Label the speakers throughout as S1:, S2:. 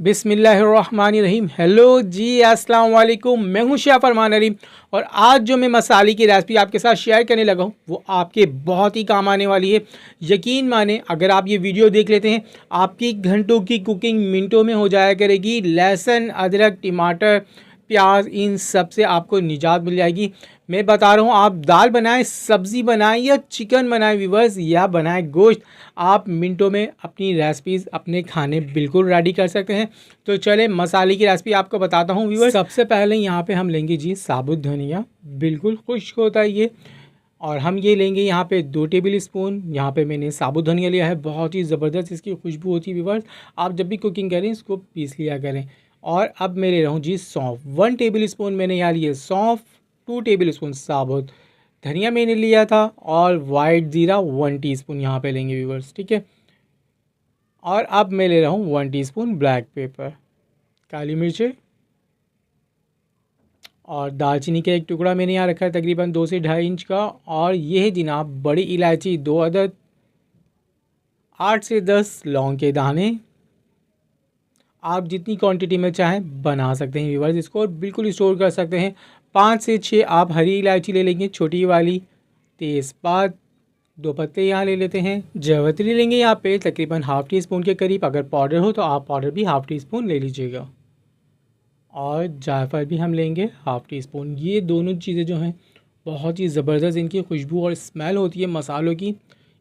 S1: बिस्मिल्लाहिर्रहमानिर्रहीम। हेलो जी, अस्सलाम वालेकुम। मैं हूं शेफ़ अरमान अली और आज जो मैं मसाले की रेसिपी आपके साथ शेयर करने लगा हूं वो आपके बहुत ही काम आने वाली है। यकीन माने, अगर आप ये वीडियो देख लेते हैं आपकी घंटों की कुकिंग मिनटों में हो जाया करेगी। लहसुन, अदरक, टमाटर, प्याज, इन सब से आपको निजात मिल जाएगी। मैं बता रहा हूँ, आप दाल बनाएं, सब्ज़ी बनाएं या चिकन बनाएं व्यूअर्स, या बनाएं गोश्त, आप मिनटों में अपनी रेसिपीज़, अपने खाने बिल्कुल रेडी कर सकते हैं। तो चले मसाले की रेसिपी आपको बताता हूँ व्यूअर्स। सबसे पहले यहाँ पे हम लेंगे जी साबुत धनिया, बिल्कुल खुश्क होता है ये। और हम ये लेंगे यहाँ पे 2 टेबल स्पून। यहाँ पे मैंने साबुत धनिया लिया है, बहुत ही ज़बरदस्त इसकी खुशबू होती है व्यूअर्स। आप जब भी कुकिंग करें इसको पीस लिया करें। और अब मैं ले रहा हूँ जी सौंफ, 1 टेबल स्पून मैंने यहाँ लिए सौंफ, 2 टेबल स्पून साबुत धनिया मैंने लिया था, और वाइट ज़ीरा 1 टीस्पून यहाँ पे लेंगे व्यूअर्स, ठीक है। और अब मैं ले रहा हूँ 1 टीस्पून ब्लैक पेपर, काली मिर्चें, और दालचीनी का एक टुकड़ा मैंने यहाँ रखा है तकरीबन 2 से 2.5 इंच का। और ये है जनाब बड़ी इलायची 2 अदद, 8 से 10 लौंग के दाने। आप जितनी क्वांटिटी में चाहें बना सकते हैं व्यूअर्स इसको, और बिल्कुल स्टोर कर सकते हैं। 5 से 6 आप हरी इलायची ले लेंगे, छोटी वाली। तेज़पात 2 पत्ते यहाँ ले लेते हैं। जावित्री लेंगे यहाँ पे तकरीबन ½ टीस्पून के करीब, अगर पाउडर हो तो आप पाउडर भी ½ टीस्पून ले लीजिएगा। और जायफल भी हम लेंगे ½ टीस्पून। ये दोनों चीज़ें जो हैं बहुत ही ज़बरदस्त इनकी खुशबू और स्मेल होती है मसालों की,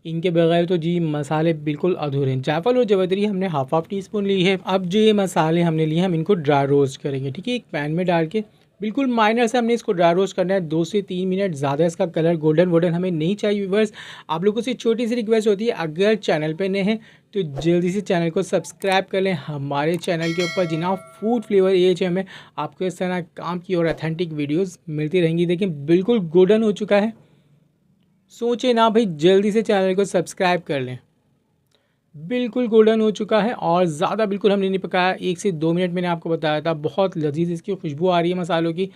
S1: इनके बगैर तो जी मसाले बिल्कुल अधूरे हैं। जायफल और जावित्री हमने ½ टीस्पून ली है। अब जो ये मसाले हमने लिए हम इनको ड्राई रोस्ट करेंगे, ठीक है। एक पैन में डाल के बिल्कुल माइनर से हमने इसको ड्राई रोस्ट करना है, 2 से 3 मिनट। ज़्यादा इसका कलर गोल्डन वोल्डन हमें नहीं चाहिए व्यूअर्स। आप लोगों से छोटी सी रिक्वेस्ट होती है, अगर चैनल पे नए हैं तो जल्दी से चैनल को सब्सक्राइब कर लें। हमारे चैनल के ऊपर जनाब फूड फ्लेवर AHM में आपको इस तरह काम की और अथेंटिक वीडियोस मिलती रहेंगी। देखिए बिल्कुल गोल्डन हो चुका है, सोचे ना भाई, जल्दी से चैनल को सब्सक्राइब कर लें। बिल्कुल गोल्डन हो चुका है और ज़्यादा बिल्कुल हमने नहीं पकाया, 1 से 2 मिनट मैंने आपको बताया था। बहुत लजीज इसकी खुशबू आ रही है मसालों की।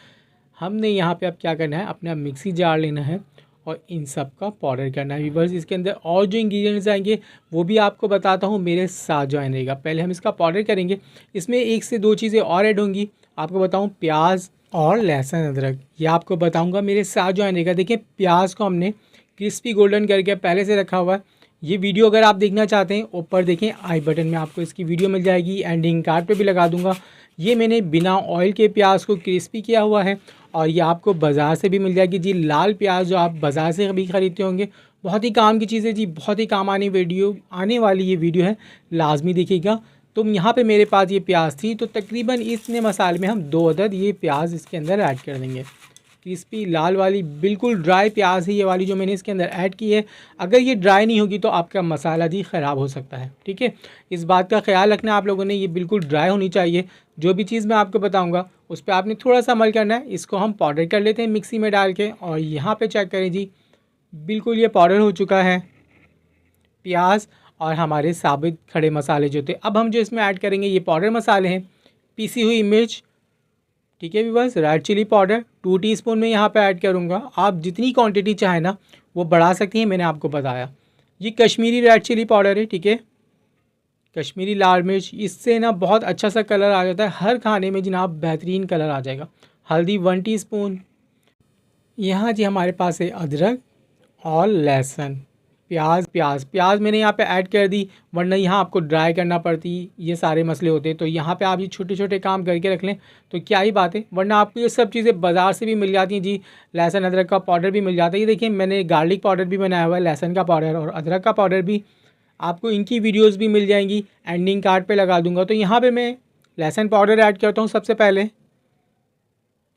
S1: हमने यहाँ पे अब क्या करना है, अपना मिक्सी जार लेना है और इन सब का पाउडर करना है व्यूअर्स। इसके अंदर और जो इंग्रेडिएंट्स आएंगे वो भी आपको बताता हूँ, मेरे साथ ज्वाइन रहेगा। पहले हम इसका पाउडर करेंगे, इसमें 1 से 2 चीज़ें और ऐड होंगी। आपको बताऊँ, प्याज और लहसुन अदरक, ये आपको बताऊँगा, मेरे साथ ज्वाइन रहेगा। देखिए प्याज को हमने क्रिस्पी गोल्डन करके पहले से रखा हुआ है। ये वीडियो अगर आप देखना चाहते हैं, ऊपर देखें आई बटन में आपको इसकी वीडियो मिल जाएगी, एंडिंग कार्ड पे भी लगा दूंगा। ये मैंने बिना ऑयल के प्याज को क्रिस्पी किया हुआ है, और ये आपको बाज़ार से भी मिल जाएगी जी। लाल प्याज जो आप बाज़ार से भी ख़रीदते होंगे, बहुत ही काम की चीज़ है जी, बहुत ही काम आने वाली ये वीडियो है, लाजमी देखिएगा। तो यहाँ पे मेरे पास ये प्याज थी, तो तकरीबन इतने मसाले में हम 2 अदद ये प्याज इसके अंदर ऐड कर देंगे। क्रिस्पी लाल वाली बिल्कुल ड्राई प्याज है ये वाली जो मैंने इसके अंदर ऐड की है। अगर ये ड्राई नहीं होगी तो आपका मसाला जी ख़राब हो सकता है, ठीक है। इस बात का ख्याल रखना आप लोगों ने, ये बिल्कुल ड्राई होनी चाहिए। जो भी चीज़ मैं आपको बताऊंगा उस पर आपने थोड़ा सा अमल करना है। इसको हम पाउडर कर लेते हैं मिक्सी में डाल के, और यहाँ पर चेक करें जी, बिल्कुल ये पाउडर हो चुका है प्याज और हमारे साबित खड़े मसाले जो थे। अब हम जो इसमें ऐड करेंगे ये पाउडर मसाले हैं, पीसी हुई मिर्च, ठीक है viewers, red chili powder 2 teaspoon में यहाँ पे ऐड करूँगा। आप जितनी क्वांटिटी चाहें ना वो बढ़ा सकती हैं, मैंने आपको बताया। ये कश्मीरी रेड चिली पाउडर है, ठीक है, कश्मीरी लाल मिर्च, इससे ना बहुत अच्छा सा कलर आ जाता है हर खाने में जनाब, बेहतरीन कलर आ जाएगा। हल्दी 1 टीस्पून। यहाँ जी हमारे पास है अदरक और लहसुन। प्याज मैंने यहाँ पे ऐड कर दी, वरना यहाँ आपको ड्राई करना पड़ती, ये सारे मसले होते। तो यहाँ पे आप ये छोटे छोटे काम करके रख लें तो क्या ही बात है, वरना आपको ये सब चीज़ें बाज़ार से भी मिल जाती हैं जी। लहसुन अदरक का पाउडर भी मिल जाता है। ये देखिए मैंने गार्लिक पाउडर भी बनाया हुआ है, लहसुन का पाउडर और अदरक का पाउडर भी। आपको इनकी वीडियोज़ भी मिल जाएंगी, एंडिंग कार्ड पर लगा दूँगा। तो यहाँ पर मैं लहसुन पाउडर ऐड करता हूँ। सबसे पहले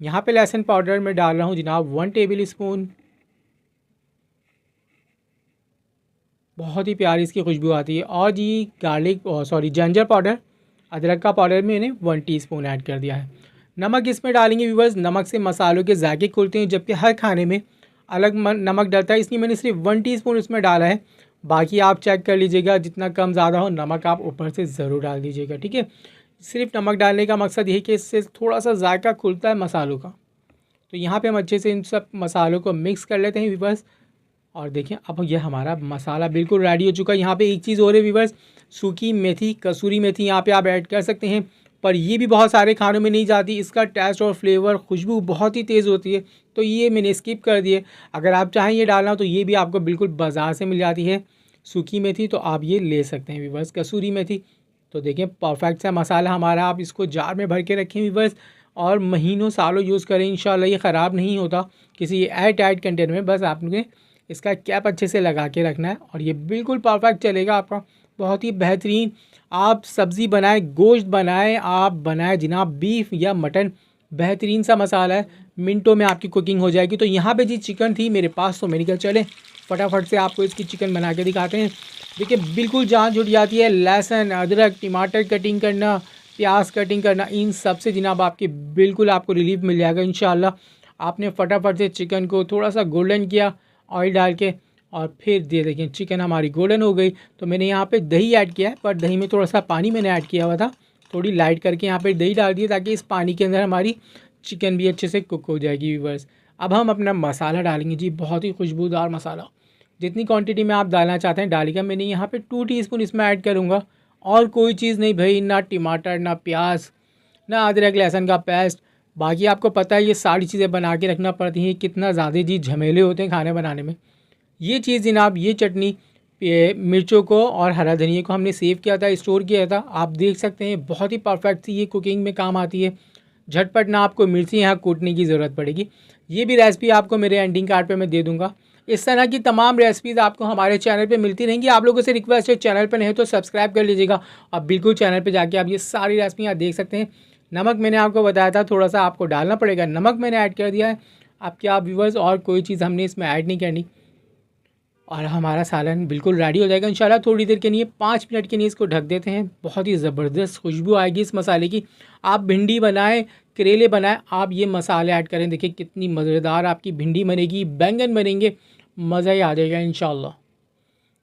S1: यहाँ पर लहसुन पाउडर में डाल रहा हूँ जनाब 1 टेबल स्पून। बहुत ही प्यारी इसकी खुशबू आती है। और जी जिंजर पाउडर, अदरक का पाउडर मैंने 1 टीस्पून ऐड कर दिया है। नमक इसमें डालेंगे व्यूअर्स, नमक से मसालों के जायके खुलते हैं, जबकि हर खाने में अलग नमक डलता है, इसलिए मैंने सिर्फ 1 टीस्पून इसमें डाला है। बाकी आप चेक कर लीजिएगा, जितना कम ज़्यादा हो नमक आप ऊपर से ज़रूर डाल दीजिएगा, ठीक है। सिर्फ नमक डालने का मकसद यही कि इससे थोड़ा सा जायका खुलता है मसालों का। तो यहाँ पर हम अच्छे से इन सब मसालों को मिक्स कर लेते हैं व्यूअर्स। और देखें अब ये हमारा मसाला बिल्कुल रेडी हो चुका है। यहाँ पे एक चीज़ और है व्यूअर्स, सूखी मेथी, कसूरी मेथी यहाँ पे आप ऐड कर सकते हैं, पर ये भी बहुत सारे खानों में नहीं जाती। इसका टेस्ट और फ्लेवर, खुशबू बहुत ही तेज़ होती है, तो ये मैंने स्किप कर दिए। अगर आप चाहें ये डालना तो ये भी आपको बिल्कुल बाज़ार से मिल जाती है सूखी मेथी, तो आप ये ले सकते हैं व्यूवर्स। कसूरी मेथी तो देखें परफेक्ट सा मसाला हमारा, आप इसको जार में भर के रखें व्यूवर्स और महीनों सालों यूज़ करें, इंशाल्लाह ये ख़राब नहीं होता किसी एयर टाइट कंटेनर में। बस आपने इसका कैप अच्छे से लगा के रखना है और ये बिल्कुल परफेक्ट चलेगा आपका, बहुत ही बेहतरीन। आप सब्ज़ी बनाएं, गोश्त बनाएं, आप बनाएं जनाब बीफ या मटन, बेहतरीन सा मसाला है, मिनटों में आपकी कुकिंग हो जाएगी। तो यहाँ पे जी चिकन थी मेरे पास, तो मैंने कहा चले फटाफट से आपको इसकी चिकन बना के दिखाते हैं। देखिए बिल्कुल जान जुट जाती है। लहसुन, अदरक, टमाटर कटिंग करना, प्याज कटिंग करना, इन सब से जनाब आपकी बिल्कुल आपको रिलीफ मिल जाएगा इंशाल्लाह। आपने फटाफट से चिकन को थोड़ा सा गोल्डन किया ऑयल डाल के, और फिर दे देखिए चिकन हमारी गोल्डन हो गई। तो मैंने यहाँ पे दही ऐड किया है, पर दही में थोड़ा सा पानी मैंने ऐड किया हुआ था, थोड़ी लाइट करके यहाँ पे दही डाल दिया ताकि इस पानी के अंदर हमारी चिकन भी अच्छे से कुक हो जाएगी व्यूअर्स। अब हम अपना मसाला डालेंगे जी, बहुत ही खुशबूदार मसाला, जितनी क्वांटिटी में आप डालना चाहते हैं डालिएगा। मैंने यहाँ पे 2 टीस्पून इसमें ऐड करूँगा, और कोई चीज़ नहीं भाई, ना टमाटर, ना प्याज, ना अदरक लहसुन का पेस्ट। बाकी आपको पता है ये सारी चीज़ें बना के रखना पड़ती हैं, कितना ज़्यादा जी झमेले होते हैं खाने बनाने में। ये चीज़ जनाब, ये चटनी मिर्चों को और हरा धनिया को हमने सेव किया था, स्टोर किया था, आप देख सकते हैं बहुत ही परफेक्ट थी, ये कुकिंग में काम आती है। झटपट ना आपको मिर्ची यहाँ कूटने की ज़रूरत पड़ेगी। ये भी रेसिपी आपको मेरे एंडिंग कार्ड पे मैं दे दूँगा। इस तरह की तमाम रेसिपीज़ आपको हमारे चैनल पे मिलती रहेंगी। आप लोगों से रिक्वेस्ट है, चैनल पे नहीं तो सब्सक्राइब कर लीजिएगा, और बिल्कुल चैनल पे जाके आप ये सारी रेसिपियाँ देख सकते हैं। नमक मैंने आपको बताया था थोड़ा सा आपको डालना पड़ेगा, नमक मैंने ऐड कर दिया है। आपके आप व्यूवर्स, और कोई चीज़ हमने इसमें ऐड नहीं करनी, और हमारा सालन बिल्कुल रेडी हो जाएगा इंशाल्लाह। थोड़ी देर के लिए 5 मिनट के लिए इसको ढक देते हैं। बहुत ही ज़बरदस्त खुशबू आएगी इस मसाले की। आप भिंडी बनाएं, करेले बनाएं, आप ये मसाले ऐड करें, देखिए कितनी मज़ेदार आपकी भिंडी बनेगी, बैंगन बनेंगे, मज़ा ही आ जाएगा इंशाल्लाह।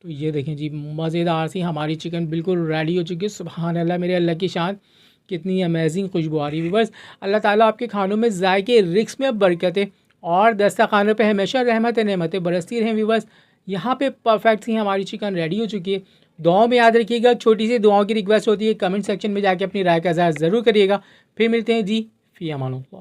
S1: तो ये देखें जी, मज़ेदार सी हमारी चिकन बिल्कुल रेडी हो चुकी है। सुभान अल्लाह, मेरे अल्लाह की शान, कितनी अमेजिंग खुशबू आ रही है। बस अल्लाह ताला आपके खानों में जायके, रिस्क में बरकतें, और दस्तरखानों पे हमेशा रहमत नेमतें बरसती रहें व्यूवर्स। यहाँ पे परफेक्ट सी हमारी चिकन रेडी हो चुकी है। दुआओं में याद रखिएगा, छोटी सी दुआओं की रिक्वेस्ट होती है, कमेंट सेक्शन में जाके अपनी राय का इज़हार ज़रूर करिएगा। फिर मिलते हैं जी, फ़ी अमानुल्लाह।